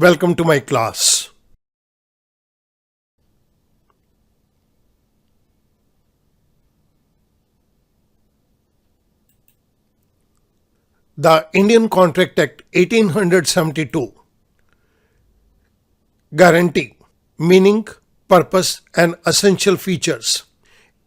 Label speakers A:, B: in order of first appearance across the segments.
A: Welcome to my class. The Indian Contract Act 1872 Guarantee meaning, purpose and essential features.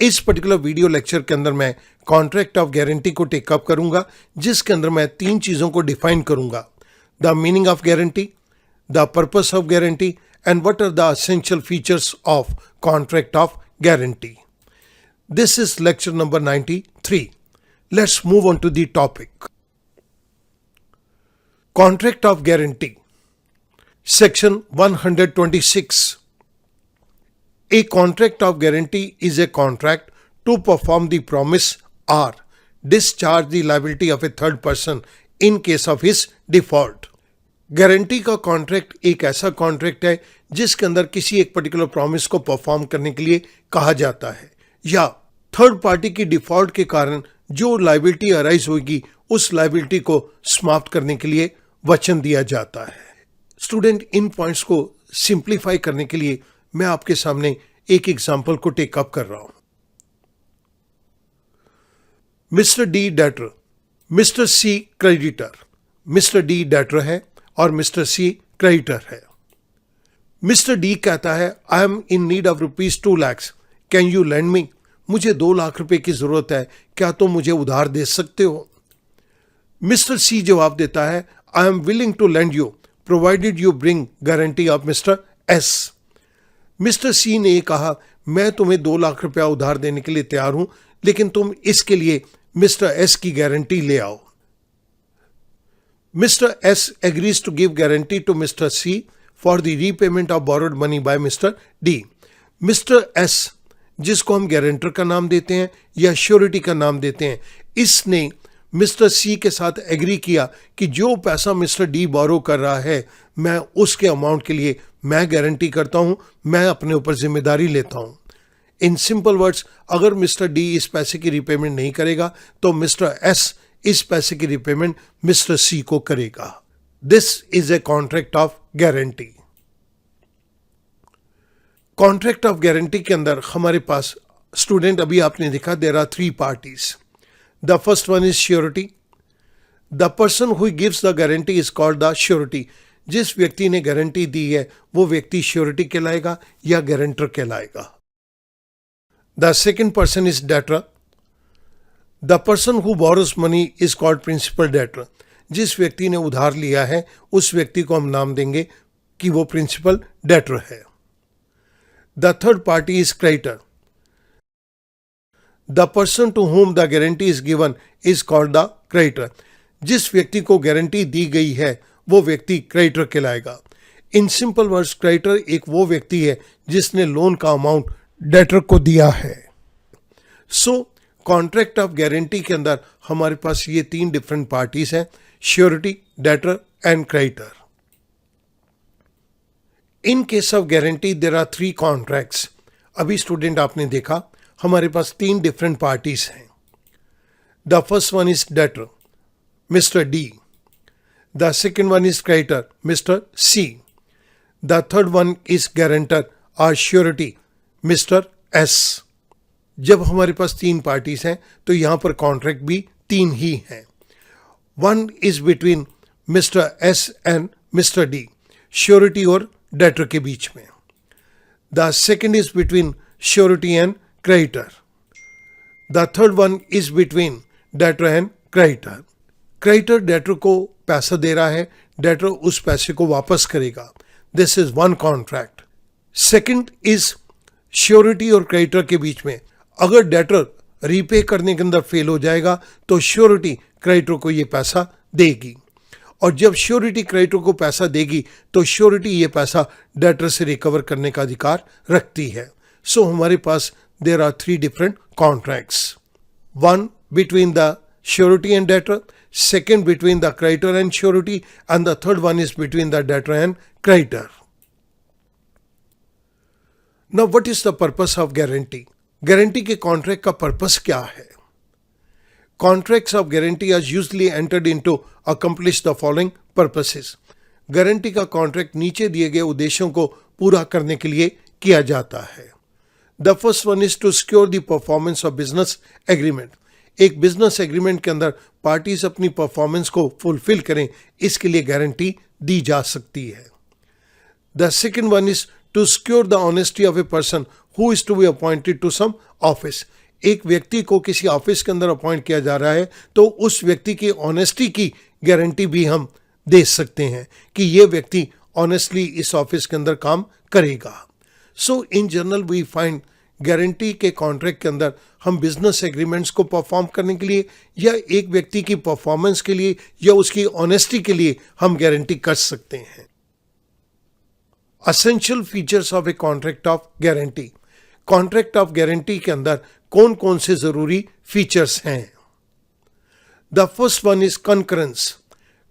A: इस particular video lecture के अंदर मैं contract of guarantee को take up करूंगा, जिसके अंदर मैं तीन चीज़ों को डिफाइन करूंगा: the meaning of guarantee, the purpose of guarantee and what are the essential features of contract of guarantee. This is lecture number 93. Let's move on to the topic. Contract of Guarantee. Section 126. A contract of guarantee is a contract to perform the promise or discharge the liability of a third person in case of his default. Guarantee का contract एक ऐसा contract है जिसके अंदर किसी एक particular promise को perform करने के लिए कहा जाता है या थर्ड पार्टी की डिफॉल्ट के कारण जो लायबिलिटी अराइज होगी उस लायबिलिटी को समाप्त करने के लिए वचन दिया जाता है। स्टूडेंट, इन पॉइंट्स को सिंप्लीफाई करने के लिए मैं आपके सामने एक एग्जांपल को टेकअप कर रहा हूं। मिस्टर डी डेटर, मिस्टर सी क्रेडिटर। मिस्टर डी डेटर है और मिस्टर सी क्रेडिटर है। मिस्टर डी कहता है, I M in need of ₹2 lakh, can you lend me? मुझे 2 लाख रुपए की जरूरत है, क्या तुम मुझे उधार दे सकते हो? मिस्टर सी जवाब देता है, I am willing to lend you provided you bring guarantee of mister S. Mister C ने कहा, मैं तुम्हें 2 लाख रुपया उधार देने के लिए तैयार हूं, लेकिन तुम इसके लिए मिस्टर एस की गारंटी ले आओ। Mister S agrees to give guarantee to Mister C for the repayment of borrowed money by Mister D. Mister S, जिसको हम गारंटर का नाम देते हैं या श्योरिटी का नाम देते हैं, इसने मिस्टर सी के साथ एग्री किया कि जो पैसा मिस्टर डी बोरो कर रहा है मैं उसके अमाउंट के लिए मैं गारंटी करता हूं, मैं अपने ऊपर जिम्मेदारी लेता हूं। इन सिंपल वर्ड्स, अगर मिस्टर डी इस पैसे की रिपेमेंट नहीं करेगा तो मिस्टर एस इस पैसे की रिपेमेंट मिस्टर सी को करेगा। This is a contract of guarantee. Contract of guarantee के अंदर हमारे पास स्टूडेंट, अभी आपने देखा, there are 3 parties. The first one is surety. The person who gives the guarantee is called the surety. जिस व्यक्ति ने गारंटी दी है वो व्यक्ति श्योरिटी कहलाएगा या गारंटर कहलाएगा। The second person is debtor. The person who borrows money is called principal debtor. जिस व्यक्ति ने उधार लिया है उस व्यक्ति को हम नाम देंगे कि वो प्रिंसिपल डेटर है। The third party is creditor. The person to whom the guarantee is given is called the creditor. जिस व्यक्ति को गारंटी दी गई है वो व्यक्ति क्रेडिटर कहलाएगा। इन सिंपल वर्ड्स, क्रेडिटर एक वो व्यक्ति है जिसने लोन का अमाउंट डेटर को दिया है। सो कॉन्ट्रैक्ट ऑफ गारंटी के अंदर हमारे पास ये 3 डिफरेंट पार्टीज हैं: surety, debtor and creditor. In case of guarantee there are 3 contracts. अभी स्टूडेंट आपने देखा हमारे पास 3 डिफरेंट पार्टीज हैं। The first one is debtor, mister D. The second one is creditor, mister C. The third one is guarantor और surety, mister S. जब हमारे पास 3 पार्टीज हैं तो यहां पर कॉन्ट्रैक्ट भी 3 ही हैं। One is between mister S and mister D, surety और डेटर के बीच में। The second is between surety and creditor. The third one is between debtor and creditor. Creditor debtor को पैसा दे रहा है, डेटर उस पैसे को वापस करेगा। This is one contract. Second is surety और क्रेडिटर के बीच में। अगर डेटर रीपे करने के अंदर फेल हो जाएगा तो श्योरिटी क्रेडिटर को ये पैसा देगी, और जब श्योरिटी क्रेडिटर को पैसा देगी तो श्योरिटी ये पैसा डेटर से रिकवर करने का अधिकार रखती है। सो हमारे पास there are 3 different contracts. One between the surety and debtor, second between the creditor and surety, and the third one is between the debtor and creditor. Now, what is the purpose of guarantee? Guarantee के contract का purpose क्या है? Contracts of guarantee are usually entered into accomplish the following purposes. Guarantee का contract नीचे दिए गए उद्देश्यों को पूरा करने के लिए किया जाता है। The first one is to secure the performance of business agreement. एक बिजनेस एग्रीमेंट के अंदर पार्टीज अपनी परफॉर्मेंस को फुलफिल करें, इसके लिए गारंटी दी जा सकती है। The second one is to secure the honesty of a person who is to be appointed to some office. एक व्यक्ति को किसी ऑफिस के अंदर अपॉइंट किया जा रहा है तो उस व्यक्ति की ऑनेस्टी की गारंटी भी हम दे सकते हैं कि यह व्यक्ति ऑनेस्टली इस ऑफिस के अंदर काम करेगा। So in general we find guarantee के कॉन्ट्रैक्ट के अंदर हम बिजनेस एग्रीमेंट्स को परफॉर्म करने के लिए या एक व्यक्ति की परफॉर्मेंस के लिए या उसकी ऑनेस्टी के लिए हम गारंटी कर सकते हैं। Essential features of a contract of guarantee. Contract of guarantee के अंदर कौन कौन से जरूरी फीचर्स हैं? The first one is concurrence.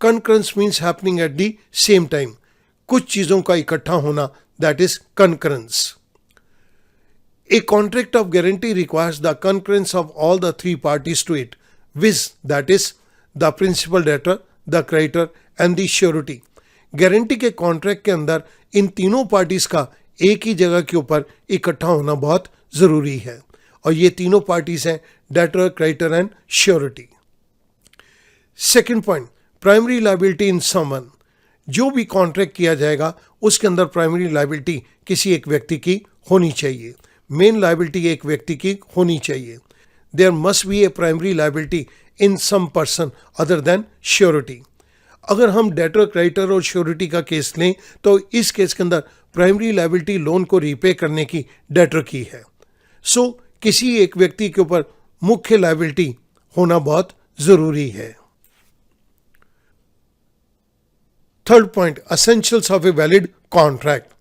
A: Concurrence means happening at the same time. कुछ चीजों का इकट्ठा होना, that is concurrence. A contract of guarantee requires the concurrence of all the three parties to it, viz. that is the principal debtor, the creditor and the surety. Guarantee के contract के अंदर इन तीनों parties का एक ही जगह के ऊपर इकट्ठा होना बहुत जरूरी है और ये तीनों पार्टीज हैं debtor, creditor and surety. Second point, primary liability in someone. जो भी कॉन्ट्रैक्ट किया जाएगा उसके अंदर प्राइमरी लायबिलिटी किसी एक व्यक्ति की होनी चाहिए, मेन लायबिलिटी एक व्यक्ति की होनी चाहिए। There must be a primary liability in some person other than surety. अगर हम डेटर, क्रेडिटर और श्योरिटी का केस लें तो इस केस के अंदर प्राइमरी लायबिलिटी लोन को रीपे करने की डेटर की है। सो किसी एक व्यक्ति के ऊपर मुख्य लायबिलिटी होना बहुत जरूरी है। Third point, essentials of a valid contract.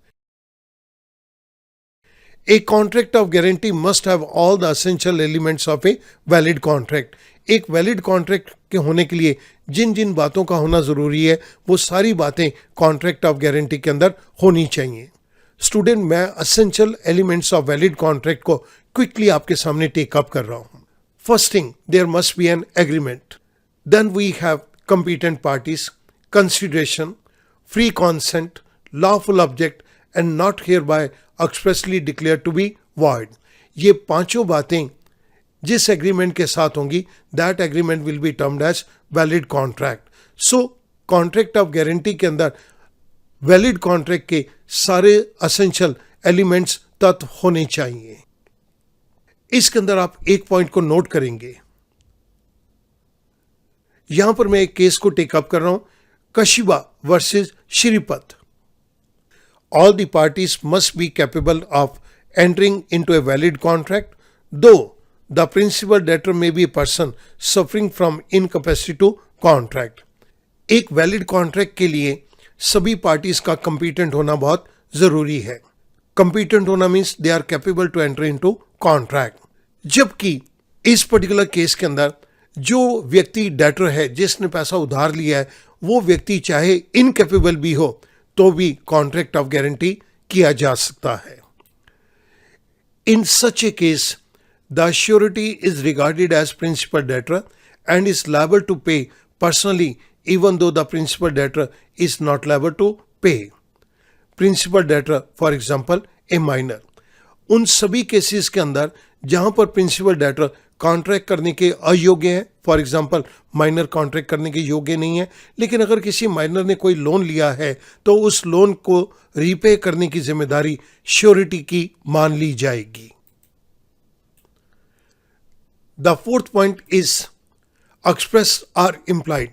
A: A contract of guarantee must have all the essential elements of a valid contract. एक वैलिड कॉन्ट्रैक्ट के होने के लिए जिन जिन बातों का होना जरूरी है वो सारी बातें कॉन्ट्रैक्ट ऑफ गारंटी के अंदर होनी चाहिए। स्टूडेंट, मैं essential elements of valid contract को क्विकली आपके सामने टेक अप कर रहा हूं। First thing, there must be an agreement. Then we have competent parties, consideration, free consent, lawful object and not hereby expressly declare to be void. ये पांचों बातें जिस एग्रीमेंट के साथ होंगी that agreement will be termed as valid contract. So contract of guarantee के अंदर valid contract के सारे एसेंशियल एलिमेंट्स तत्व होने चाहिए। इसके अंदर आप एक पॉइंट को नोट करेंगे, यहां पर मैं एक केस को टेकअप कर रहा हूं, Kashiba versus Shripat. All the parties must be capable of entering into a valid contract, though the principal debtor may be a person suffering from incapacity to contract. एक वैलिड कॉन्ट्रैक्ट के लिए सभी पार्टीज का competent होना बहुत जरूरी है। कंपीटेंट होना means they are capable to enter into contract. जबकि इस पर्टिकुलर केस के अंदर जो व्यक्ति डेटर है, जिसने पैसा उधार लिया है, वो व्यक्ति चाहे इनकैपेबल भी हो तो भी कॉन्ट्रैक्ट ऑफ गारंटी किया जा सकता है। In such a case the surety is regarded as principal debtor and is liable to pay personally even though the principal debtor is not liable to pay. Principal debtor for example a minor. उन सभी cases के अंदर जहां पर principal debtor contract करने के अयोग्य है, फॉर एग्जांपल माइनर कॉन्ट्रैक्ट करने के योग्य नहीं है, लेकिन अगर किसी माइनर ने कोई लोन लिया है तो उस लोन को रीपे करने की जिम्मेदारी श्योरिटी की मान ली जाएगी। The fourth point is express or implied.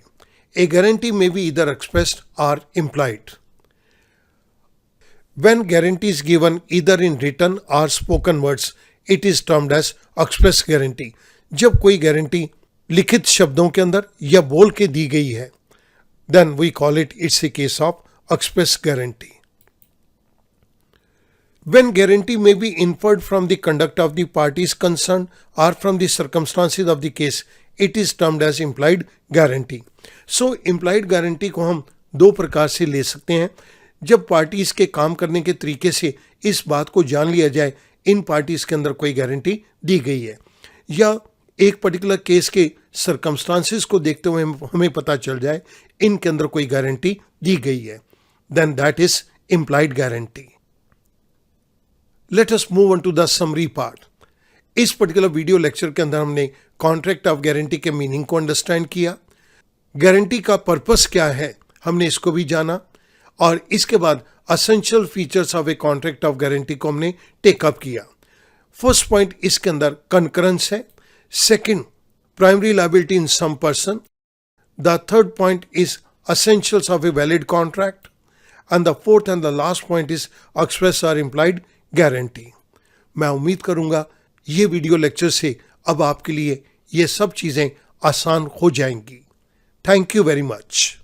A: A guarantee में be either expressed or implied. When guarantee is given either in written or spoken words, it is termed as express guarantee. जब कोई guarantee लिखित शब्दों के अंदर या बोल के दी गई है, then we call it's a case of express guarantee. When guarantee may be inferred from the conduct of the parties concerned or from the circumstances of the case, it is termed as implied guarantee. So implied guarantee को हम दो प्रकार से ले सकते हैं। जब parties के काम करने के तरीके से इस बात को जान लिया जाए इन पार्टीज के अंदर कोई गारंटी दी गई है, या एक पर्टिकुलर केस के सर्कमस्टांसेस को देखते हुए हमें पता चल जाए इनके अंदर कोई गारंटी दी गई है, then that is implied guarantee. Let us move on to the summary part. इस पर्टिकुलर वीडियो लेक्चर के अंदर हमने कॉन्ट्रैक्ट ऑफ गारंटी के मीनिंग को अंडरस्टैंड किया, गारंटी का पर्पस क्या है हमने इसको भी जाना, और इसके बाद essential features of a contract of guarantee को हमने टेकअप किया। फर्स्ट पॉइंट इसके अंदर कंकरेंस है, second primary liability in some person, the third point is essentials of a valid contract, and the fourth and the last point is express or implied guarantee। मैं उम्मीद करूंगा ये video lecture से अब आपके लिए ये सब चीज़ें आसान हो जाएंगी। Thank you very much.